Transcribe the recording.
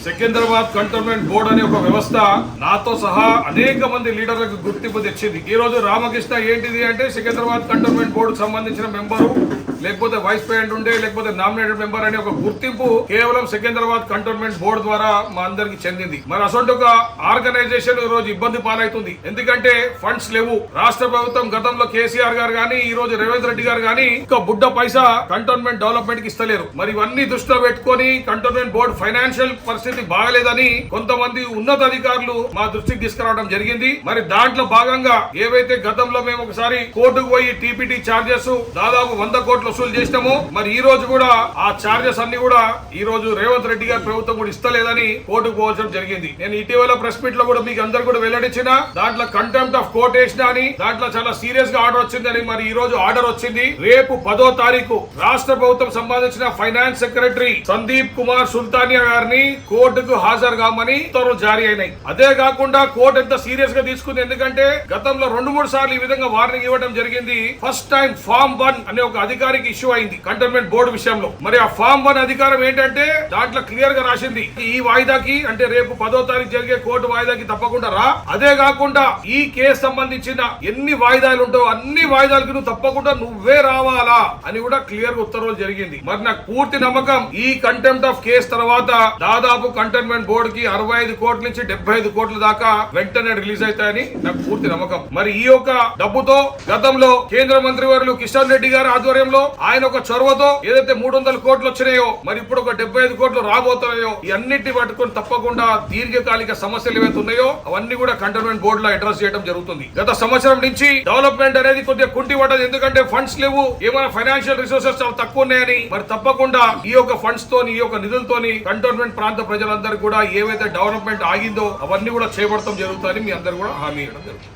Secunderabad cantonment board అనే ఒక వ్యవస్థ నాతో సహా అనేక మంది లీడర్లకు గుర్తింపు తెచ్చింది. ఈ రోజు రామకృష్ణ ఏంటిది అంటే సికింద్రాబాద్ కంటోన్మెంట్ బోర్డుకు సంబంధించిన మెంబరు, లేకపోతే వైస్ ప్రెసిడెంట్ ఉండే, లేకపోతే నామినేటెడ్ మెంబర్ అనే ఒక గుర్తింపు కేవలం సికింద్రాబాద్ కంటోన్మెంట్ బోర్డు ద్వారా మా అందరికి చెందింది. మరి అసలు ఒక ఆర్గనైజేషన్ ఈ రోజు ఇబ్బంది పాలవుతుంది. ఎందుకంటే ఫండ్స్ లేవు. రాష్ట్ర ప్రభుత్వం గతంలో కేసీఆర్ గారు గానీ, ఈ రోజు రేవంత్ రెడ్డి గారు గానీ ఒక బుడ్డ పైసా కంటోన్మెంట్ డెవలప్మెంట్ కి ఇస్తలేరు. మరి ఇవన్నీ దృష్టిలో పెట్టుకుని కంటోన్మెంట్ బోర్డు ఫైనాన్షియల్ పరిస్థితి బాగలేదని కొంతమంది ఉన్నతాధికారులు మా దృష్టికి తీసుకురావడం జరిగింది. మరి దాంట్లో భాగంగా ఏవైతే గతంలో మేము ఒకసారి కోర్టుకు పోయి టీపీటీ చార్జెస్ దాదాపు 100 కోట్లు వసూలు చేసినామో, మరి ఈ రోజు కూడా ఆ చార్జెస్ అన్ని కూడా ఈ రోజు రేవంత్ రెడ్డి గారి ప్రభుత్వం కూడా ఇస్తలేదని కోర్టుకు పోవడం జరిగింది. నేను ఇటీవల ప్రెస్ మీట్ లో కూడా మీకు అందరు కూడా వెల్లడించిన దాంట్లో కంటెంప్ట్ ఆఫ్ కోర్ట్ వేసిన అని, దాంట్లో చాలా సీరియస్ గా ఆర్డర్ వచ్చిందని. మరి ఈ రోజు ఆర్డర్ వచ్చింది. రేపు 10వ తారీఖు రాష్ట్ర ప్రభుత్వం సంబంధించిన ఫైనాన్స్ సెక్రటరీ సందీప్ కుమార్ సుల్తానియా గారిని కోర్టుకు హాజరు కామని ఉత్తర్వులు జారీ అయినాయి. అదే కాకుండా కోర్టు ఎంత సీరియస్ గా తీసుకుంది, ఎందుకంటే గతంలో 2-3 సార్లు ఈ విధంగా వార్నింగ్ ఇవ్వడం జరిగింది. ఫస్ట్ టైం ఫామ్ 1 అనే ఒక అధికారికి ఇష్యూ అయింది కంటోన్మెంట్ బోర్డు విషయంలో. మరి ఆ ఫామ్ 1 అధికారం ఏంటంటే దాంట్లో క్లియర్ గా రాసింది, ఈ వాయిదాకి అంటే రేపు 10వ తారీఖు జరిగే కోర్టు వాయిదాకి తప్పకుండా రా. అదే కాకుండా ఈ కేసు సంబంధించిన ఎన్ని వాయిదాలు ఉంటాయో అన్ని వాయిదాలకి నువ్వు తప్పకుండా నువ్వే రావాలా అని కూడా క్లియర్ గా ఉత్తర్వులు జరిగింది. మరి నాకు పూర్తి నమ్మకం ఈ కంటెంప్ట్ ఆఫ్ కేసు తర్వాత దాదాపు కంటోన్మెంట్ బోర్డు కి 65 కోట్ల నుంచి 75 కోట్ల దాకా వెంటనే రిలీజ్ అవుతాయని నాకు పూర్తి నమ్మకం. మరి ఈ యొక్క డబ్బుతో గతంలో కేంద్ర మంత్రి వర్యులు కిషన్ రెడ్డి గారి ఆధ్వర్యంలో ఆయన ఒక చొరవతో ఏదైతే 300 కోట్లు వచ్చినాయో, మరి ఇప్పుడు ఒక 75 కోట్లు రాబోతున్నాయో, ఈ అన్నిటిని పట్టుకుని తప్పకుండా దీర్ఘకాలిక సమస్యలు ఏవైతే ఉన్నాయో అవన్నీ కూడా కంటోన్మెంట్ బోర్డు లో అడ్రస్ చేయడం జరుగుతుంది. గత సంవత్సరం నుంచి డెవలప్మెంట్ అనేది కొద్దిగా కుంటి పడ్డది. ఎందుకంటే ఫండ్స్ లేవు, ఏమైనా ఫైనాన్షియల్ రిసోర్సెస్ చాలా తక్కువ ఉన్నాయని. మరి తప్పకుండా ఈ యొక్క ఫండ్స్ తోని, ఈ యొక్క నిధులతోని కంటోన్మెంట్ ప్రాంత ప్రజలందరూ కూడా ఏవైతే డెవలప్మెంట్ ఆగిందో అవన్నీ కూడా చేపడతాం జరుగుతాయని మీ అందరూ కూడా హామీ ఇవ్వడం జరుగుతుంది.